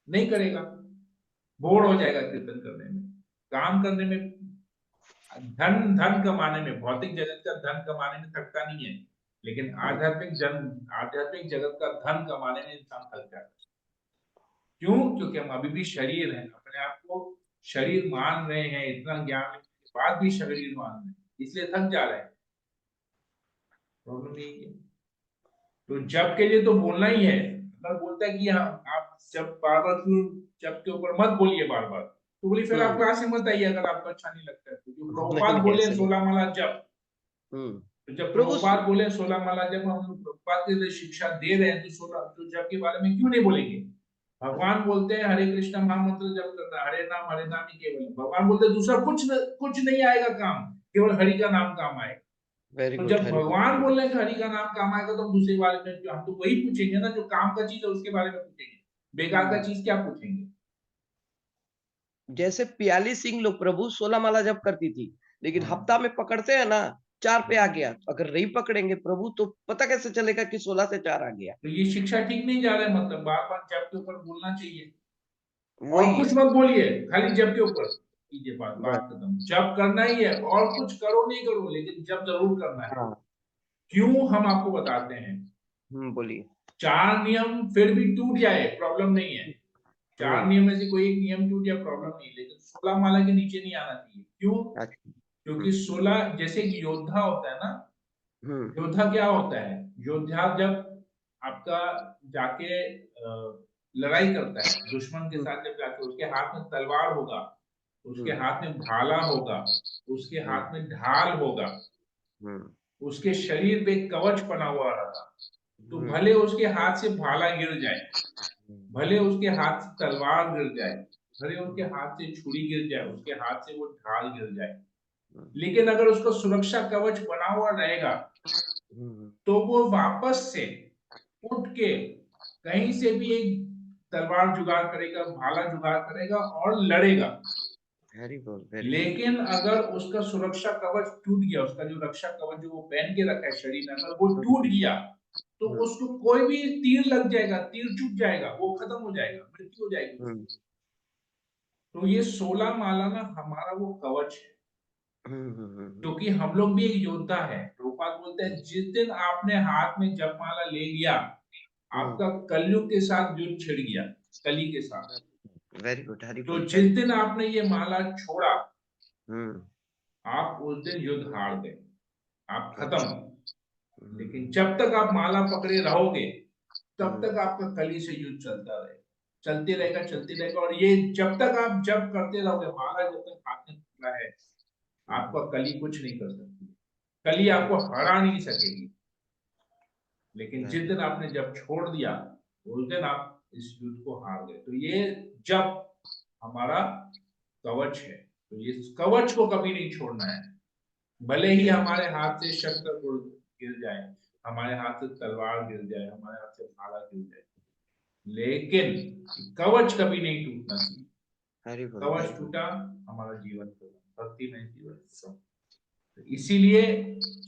नहीं करेगा, बोर हो जाएगा कीर्तन करने में, काम करने में। धन कमाने में, भौतिक जगत का धन कमाने में थकता नहीं है, लेकिन आध्यात्मिक जगत का धन कमाने में इंसान थक जाता है। क्यों? क्योंकि हम अभी भी शरीर हैं, अपने आप को शरीर मान रहे हैं, इतना ज्ञान के बाद भी शरीर मान रहे हैं, इसलिए थक जा रहे हैं। प्रॉब्लम यही है। तो जब के लिए तो बोलना ही है, अगर बोलता है कि आप जब बार बार क्यों जब के ऊपर मत बोलिए बार बार, तो बोली फिर आप क्लास में मत आइए अगर आपको अच्छा नहीं लगता है। तो प्रभुपाद बोले 16 माला जप, तो जब प्रभुपाद बोले 16 माला जप, हम लोग प्रभुपाद के लिए शिक्षा दे रहे हैं, तो 16 तो जप के बारे में क्यों नहीं बोलेंगे? भगवान बोलते हैं हरे कृष्ण महामंत्र जप करना, हरे नाम ही केवल। भगवान बोलते हैं दूसरा कुछ नहीं आएगा काम, केवल हरि का नाम काम आएगा। तो जब भगवान बोल रहे हैं हरि का नाम काम आएगा, तो हम दूसरे बारे में हम तो वही पूछेंगे ना जो काम का चीज है, उसके बारे में पूछेंगे, बेकार का चीज क्या पूछेंगे? जैसे प्याली सिंह लोग प्रभु 16 माला जप करती थी, लेकिन हफ्ता में पकड़ते हैं ना 4 पे आ गया, अगर नहीं पकड़ेंगे प्रभु तो पता कैसे चलेगा कि 16 से 4 आ गया? तो ये शिक्षा ठीक नहीं जा रहा है, मतलब बार बार जप के ऊपर बोलना चाहिए, और कुछ मत बोलिए, खाली जप के ऊपर कीजिए, बात खत्म। जप करना ही है, और कुछ करो नहीं करो, लेकिन जप जरूर करना है। क्यों? हम आपको बताते हैं। बोलिए। 4 नियम फिर भी टूट जाए प्रॉब्लम नहीं है, 4 नियम में से कोई एक नियम टूट जाए प्रॉब्लम नहीं, लेकिन 16 माला के नीचे नहीं आना चाहिए। क्यों? क्योंकि 16 जैसे योद्धा होता है ना, योद्धा क्या होता है? योद्धा जब आपका जाके लड़ाई करता है दुश्मन के साथ, जब जाके उसके हाथ में तलवार होगा, उसके हाथ में भाला होगा, उसके हाथ में ढाल होगा, उसके शरीर पे कवच बना हुआ रहता, तो भले उसके हाथ से भाला गिर जाए, भले उसके हाथ से तलवार गिर जाए, भले उसके हाथ से छुरी गिर जाए, उसके हाथ से वो ढाल गिर जाए, लेकिन अगर उसका सुरक्षा कवच बना हुआ रहेगा, तो वो वापस से उठ के कहीं से भी एक तलवार जुगाड़ करेगा, भाला जुगाड़ करेगा और लड़ेगा। लेकिन अगर उसका सुरक्षा कवच टूट गया, उसका जो रक्षा कवच जो वो पहन के रखा है शरीर में, अगर वो टूट गया, तो उसको कोई भी तीर लग जाएगा, तीर चुप जाएगा, वो खत्म हो जाएगा, मृत्यु हो जाएगी। तो ये 16 माला ना हमारा वो कवच है, क्योंकि हम लोग भी एक योद्धा है। प्रभुपाद बोलते हैं जिस दिन आपने हाथ में जपमाला ले लिया, आपका कलयुग के साथ युद्ध छिड़ गया, कली के साथ। Very good. तो जिस दिन आपने ये माला छोड़ा, आप उस दिन युद्ध हार गए, आप खत्म। लेकिन जब तक आप माला पकड़े रहोगे, तब तक आपका कली से युद्ध चलता रहेगा, चलते रहेगा। और ये जब तक आप जप करते रहोगे, माला जब तक हाथ में पकड़ा है, आपका कली कुछ नहीं कर सकती, कली आपको हरा नहीं सकेगी। लेकिन जिस दिन आपने जब छोड़ दिया, उस दिन आप इस युद्ध को हार गए। तो ये जप हमारा कवच है, तो ये कवच को कभी नहीं छोड़ना है। भले ही हमारे हाथ से शस्त्र गिर जाए, हमारे हाथ से तलवार गिर जाए, हमारे हाथ से भाला गिर जाए, लेकिन कवच कभी नहीं टूटना चाहिए। कवच टूटा, हमारा जीवन खत्म, भक्ति में जीवन खत्म। तो इसीलिए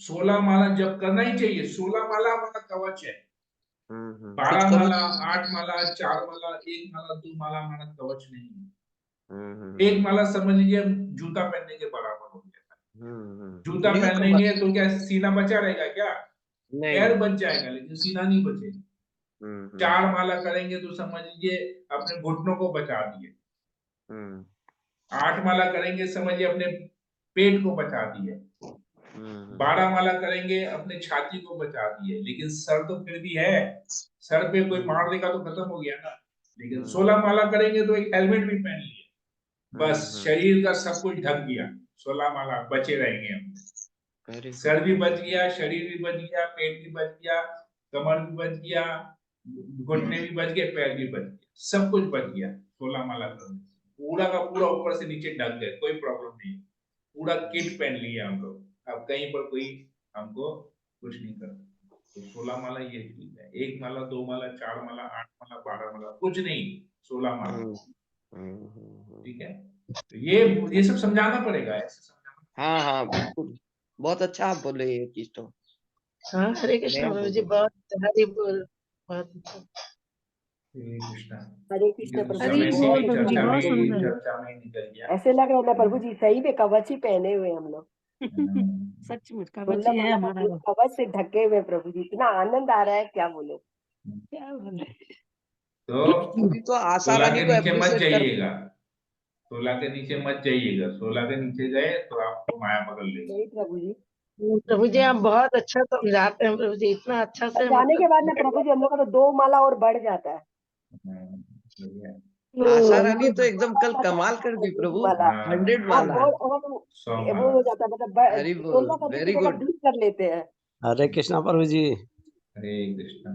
16 माला जप करना ही चाहिए। 16 माला हमारा कवच है, कुछ 12 कवच। माला, 8 माला, 4 माला, 1 माला, 2 माला हमारा कवच नहीं है। हम्म, एक माला समझ लीजिए जूता पहनने के बराबर हो गया। जूता न्यू पहन कवच। लेंगे तो क्या सीना बचा रहेगा क्या? पैर नहीं। बच जाएगा लेकिन सीना नहीं बचेगा। 4 माला करेंगे तो समझ लीजिए अपने घुटनों को बचा दिए। 8 माला करेंगे समझिए अपने पेट को बचा दिए। 12 माला करेंगे अपने छाती को बचा दिए, लेकिन सर तो फिर भी है, सर पे कोई मार देगा तो खत्म हो गया ना। लेकिन 16 माला करेंगे तो एक हेलमेट भी पहन लिए, बस शरीर का सब कुछ ढक गया। 16 माला बचे रहेंगे हम। सर भी बच गया, शरीर भी बच गया, पेट भी बच गया, कमर भी बच गया, घुटने भी बच गए, पैर भी बच गया, सब कुछ बच गया 16 माला करने से। पूरा का पूरा ऊपर से नीचे ढक गए, कोई प्रॉब्लम नहीं। पूरा किट पहन लिया हम लोग, अब कहीं पर कोई हमको कुछ नहीं करता। तो 16 माला ये चीज है। 1 माला, 2 माला, 4 माला, 8 माला, 12 माला, कुछ नहीं, 16 माला। ठीक है, तो ये सब समझाना पड़ेगा, ऐसे समझाना। हाँ हाँ बिल्कुल, बहुत अच्छा आप बोले ये चीज तो। हाँ, हरे कृष्णा प्रभु जी, बहुत हरि बोल, बहुत अच्छा। हरे कृष्णा। हरे कृष्ण ये तो प्रभु हरि जी, समय से बोल ही प्रभु जी, चर्चा में बहुत सुंदर। चर्चा में निकल गया। ऐसे लग रहा है ना प्रभु जी सही में कवच ही पहने हुए हम लोग। सचमुच कवच 16 ही है माला का हमारा। पूरा कवच से ढके हुए प्रभु जी, इतना आनंद आ रहा है क्या बोले। क्या बोले। तो अभी तो आशा 16 रानी के को नीचे मत अप्रिशिएट कर। जाइएगा, 16 के नीचे मत जाइएगा। 16 के नीचे गए तो आपको माया पकड़ लेगी। नहीं प्रभु जी, प्रभु जी आप बहुत अच्छा समझाते हैं प्रभु जी, इतना अच्छा से जाने के बाद मतलब। ना प्रभु जी हम लोग का तो 2 माला और बढ़ जाता है। बढ़िया। आशा वो रानी तो एकदम कल कमाल कर दी प्रभु, माला 100 और वाला। और 100 वो माला। हो जाता है, मतलब हरि बोल, 16 करने की वेरी जगह गुड। 20 कर लेते हैं। हरे कृष्णा प्रभु जी। हरे कृष्णा।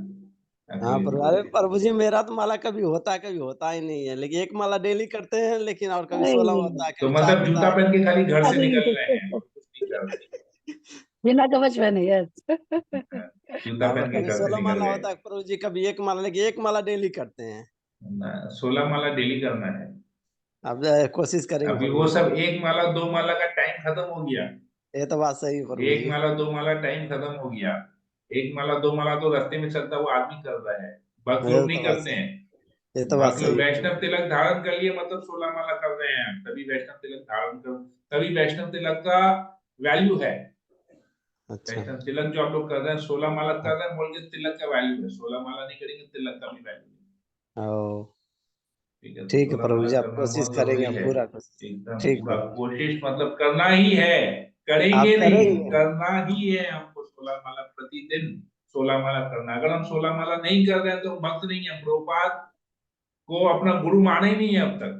हाँ अखिलेश प्रभु, अरे बोलिए। प्रभु जी मेरा तो माला कभी होता है कभी होता ही नहीं है, लेकिन एक माला डेली करते हैं, लेकिन और कभी 16 होता है, तो कभी 4 मतलब होता जूता है। पहन के खाली घर से अरे निकल रहे हैं और कुछ नहीं कर रहे। बिना कवच पहने, यस। जूता हाँ, पहन के कभी घर से 16 निकल माला गए। होता है प्रभु जी, कभी एक माला, लेकिन एक माला डेली करते हैं। 16 माला डेली करना है। अब कोशिश करेंगे अभी प्रभु वो जी। सब 1 माला 2 माला का टाइम खत्म हो गया। ये तो बात सही है प्रभु 1 जी। माला 2 माला टाइम खत्म हो गया। 1 माला 2 माला तो रास्ते में चलता हुआ आदमी कर रहा है, भक्त ये लोग नहीं तो बात करते सही, हैं। ये तो बात भक्त लोग सही है प्रभु वैष्णव जी। तिलक धारण कर लिए मतलब 16 माला कर रहे हैं, तभी वैष्णव तिलक धारण कर, तभी वैष्णव तिलक का वैल्यू है। अच्छा। वैष्णव तिलक जो आप लोग कर रहे हैं 16 माला कर रहे हैं, बोल के तिलक का वैल्यू है। 16 माला नहीं करेंगे तिलक का भी वैल्यू नहीं। ओ ठीक है, तो ठीक है 16 प्रभु माला जी, आप करना कोशिश बहुत करेंगे, जरूरी हम है। पूरा कोशिश। एकदम ठीक पूरा प्रभु जी। कोशिश मतलब करना ही है, आप करेंगे नहीं, करेंगे। करना ही है हमको। 16 माला प्रतिदिन 16 माला करना। अगर हम 16 माला नहीं कर रहे हैं तो हम भक्त नहीं है। प्रभुपाद को अपना गुरु माने ही नहीं है अब तक।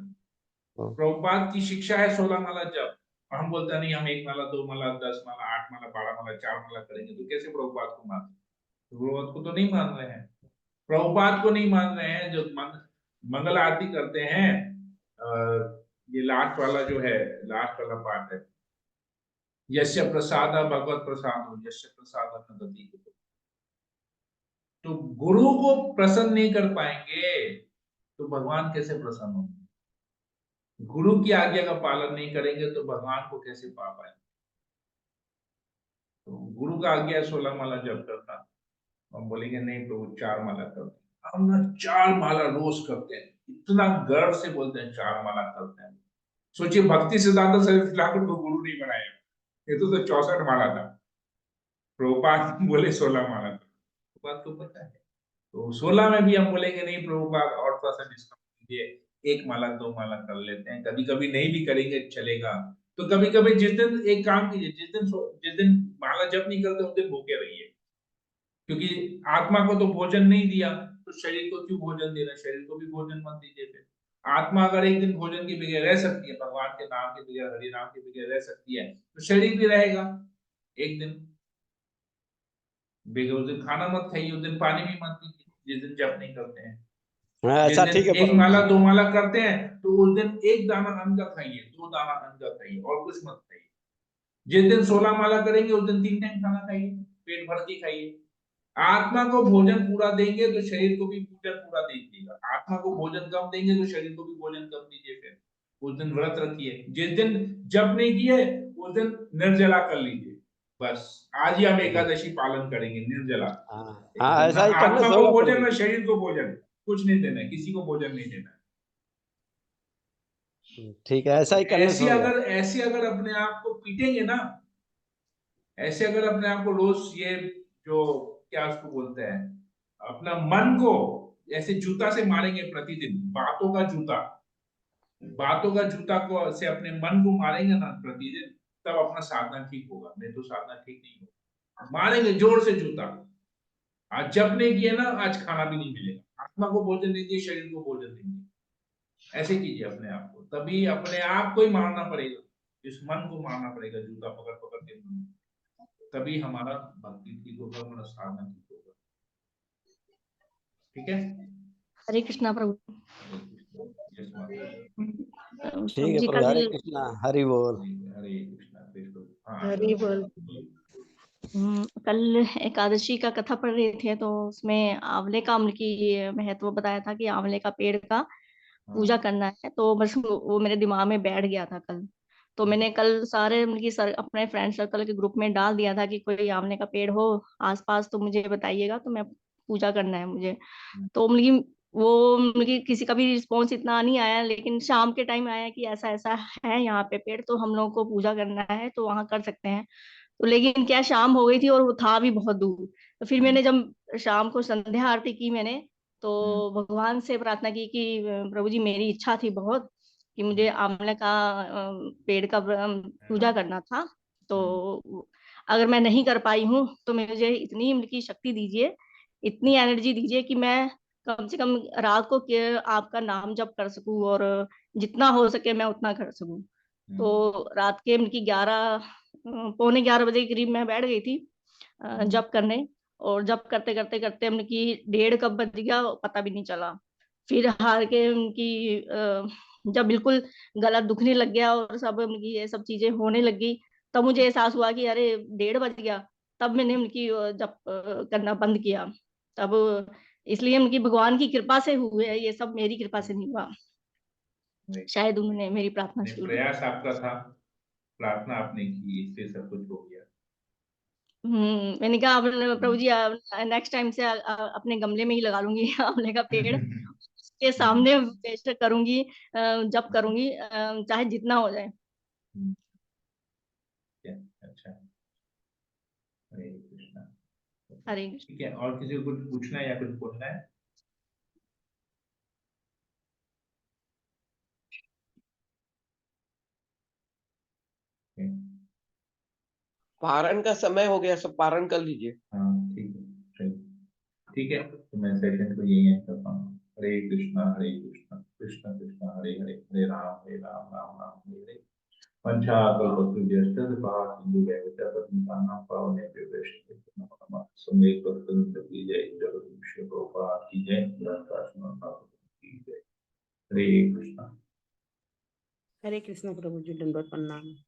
ओ, प्रभुपाद की शिक्षा है 16 माला जप। हम बोलते नहीं हम 1 माला 2 माला 10 माला 8 माला 12 माला 4 माला करेंगे, तो कैसे प्रभुपाद को मान? प्रभुपाद को तो नहीं मान रहे हैं। प्रभुपाद को नहीं मान रहे हैं जो मंगल आरती करते हैं। ये लास्ट वाला जो है, लास्ट वाला पार्ट है, यस्य प्रसाद भगवत प्रसाद हो, यस्य प्रसाद न गति। तो गुरु को प्रसन्न नहीं कर पाएंगे तो भगवान कैसे प्रसन्न होंगे? गुरु की आज्ञा का पालन नहीं करेंगे तो भगवान को कैसे पा पाएंगे? तो गुरु का आज्ञा 16 माला जप करना। हम बोलेंगे नहीं प्रभु 4 माला करते हैं, हम ना 4 माला रोज करते हैं, इतना गर्व से बोलते हैं 4 माला करते हैं। सोचिए भक्ति सिद्धांत सरस्वती ठाकुर को गुरु नहीं बनाया, ये तो 64 माला था। प्रभुपाद बोले 16 माला था, बात तो पता है। तो 16 में भी हम बोलेंगे नहीं प्रभुपाद और थोड़ा सा डिस्काउंट दीजिए, 1 माला 2 माला कर लेते हैं, कभी कभी नहीं भी करेंगे चलेगा। तो कभी कभी जिस दिन एक काम कीजिए, जिस दिन माला जप नहीं करते उस दिन भूखे रहिए, क्योंकि आत्मा को तो भोजन नहीं दिया तो शरीर को क्यों भोजन देना? शरीर को भी भोजन मत दीजिए। फिर आत्मा अगर एक दिन भोजन के बगैर रह सकती है, भगवान के नाम के बगैर, हरि नाम के बगैर रह सकती है, तो शरीर भी रहेगा एक दिन। उस दिन खाना मत खाइए, उस दिन पानी भी मत पीजिए जिस दिन जप नहीं करते हैं। हाँ जिस अच्छा, दिन ठीक है 1 प्रभु माला जी। 2 माला करते हैं तो उस दिन 1 दाना अन्न का खाइए, 2 दाना अन्न का खाइए और कुछ मत खाइए। जिस दिन 16 माला करेंगे उस दिन 3 टाइम खाना खाइए, पेट भर के खाइए। आत्मा को भोजन पूरा देंगे तो शरीर को भी भोजन पूरा दीजिएगा। आत्मा को भोजन कम देंगे तो शरीर को भी भोजन कम दीजिए। फिर उस दिन व्रत रखिए। जिस दिन जप नहीं किए उस दिन निर्जला कर लीजिए। बस आज ही हम एकादशी पालन करेंगे, निर्जला। हाँ, ऐसा ही ना करने आत्मा से को होगा भोजन, प्रभु ना जी। शरीर को भोजन, कुछ नहीं देना है, किसी को भोजन नहीं देना है। ठीक है, ऐसा ही करने से होगा। ऐसे अगर अपने आप को पीटेंगे ना, ऐसे अगर अपने आप को रोज ये जो क्या उसको बोलते हैं, अपना मन को ऐसे जूता से मारेंगे प्रतिदिन, बातों का जूता को से अपने मन को मारेंगे ना प्रतिदिन, तब अपना साधना ठीक होगा, नहीं तो साधना ठीक नहीं होगा। मारेंगे जोर से जूता, आज जप नहीं किए ना, आज खाना भी नहीं मिलेगा, आत्मा को भोजन दीजिए, शरीर को भोजन दीजिए, ऐसे कीजिए अपने आप को, तभी अपने आप को ही मारना पड़ेगा, इस मन को मारना पड़ेगा, जूता पकड़ पकड़ के मन, तभी हमारा भक्ति ठीक होगा, हमारा साधना ठीक होगा। ठीक है, हरे कृष्णा प्रभु। यस माता। प्रभु ठीक है जी प्रभु, हरे कल कृष्णा, हरि बोल। हरे कृष्णा कृष्ण। हाँ, हरि बोल। कल एकादशी का कथा पढ़ रहे थे, तो उसमें आंवले का अम्ल की महत्व बताया था कि आंवले का पेड़ का पूजा करना है, तो बस वो मेरे दिमाग में बैठ गया था कल। तो मैंने कल सारे मतलब कि अपने फ्रेंड सर्कल के ग्रुप में डाल दिया था कि कोई आंवले का पेड़ हो आसपास तो मुझे बताइएगा, तो मैं पूजा करना है मुझे। तो मतलब कि वो मतलब कि किसी का भी रिस्पॉन्स इतना नहीं आया, लेकिन शाम के टाइम आया कि ऐसा ऐसा है यहाँ पे पेड़, तो हम लोगों को पूजा करना है, तो वहां कर सकते हैं। तो लेकिन क्या शाम हो गई थी और वो था भी बहुत दूर। तो फिर मैंने जब शाम को संध्या आरती की मैंने, तो भगवान से प्रार्थना की कि प्रभु जी मेरी इच्छा थी बहुत कि मुझे आंवले का पेड़ का पूजा करना था, तो अगर मैं नहीं कर पाई हूँ तो मुझे इतनी मतलब की शक्ति दीजिए, इतनी एनर्जी दीजिए कि मैं कम से कम रात को आपका नाम जप कर सकूं, और जितना हो सके मैं उतना कर सकूं। तो रात के मतलब की 11 पौने 11 बजे के करीब मैं बैठ गई थी जप करने, और जप करते करते करते मतलब कि 1:30 कब बज गया पता भी नहीं चला। फिर हार के उनकी जब बिल्कुल गला दुखने लग गया और सब उनकी ये सब चीजें होने लगी, तब मुझे एहसास हुआ कि अरे 1:30 बज गया। तब मैंने उनकी जप करना बंद किया। तब इसलिए उनकी भगवान की कृपा से हुए है ये सब, मेरी कृपा से नहीं हुआ, शायद उन्होंने मेरी प्रार्थना नहीं, सुन ली। प्रयास आपका था, प्रार्थना आपने की, इसलिए सब कुछ हो गया। मैंने कहा प्रभु जी नेक्स्ट टाइम से अपने गमले में ही लगा लूंगी आंवले का पेड़, उसके सामने पेश करूंगी, जप करूंगी, चाहे जितना हो जाए। अच्छा, हरे कृष्णा। हरे कृष्ण। ठीक है, और किसी को कुछ पूछना है या कुछ बोलना है? पारण का समय हो गया, सब पारण कर लीजिए। हाँ ठीक है, चलिए। ठीक है, तो मैं सेशन को यही एंड करता हूँ। हरे कृष्णा कृष्ण कृष्ण हरे हरे, हरे राम राम राम हरे हरे। पंचाकल्पतरुभ्यश्च कृपा सिन्धुभ्यश्च पतितानां पावनेभ्यो वैष्णवेभ्यो नमो नमः। समेत भक्तवृंद की जय, जगदीश प्रभुपाद की जय, की जय। हरे कृष्णा। हरे कृष्ण प्रभु जी, दंडवत प्रणाम।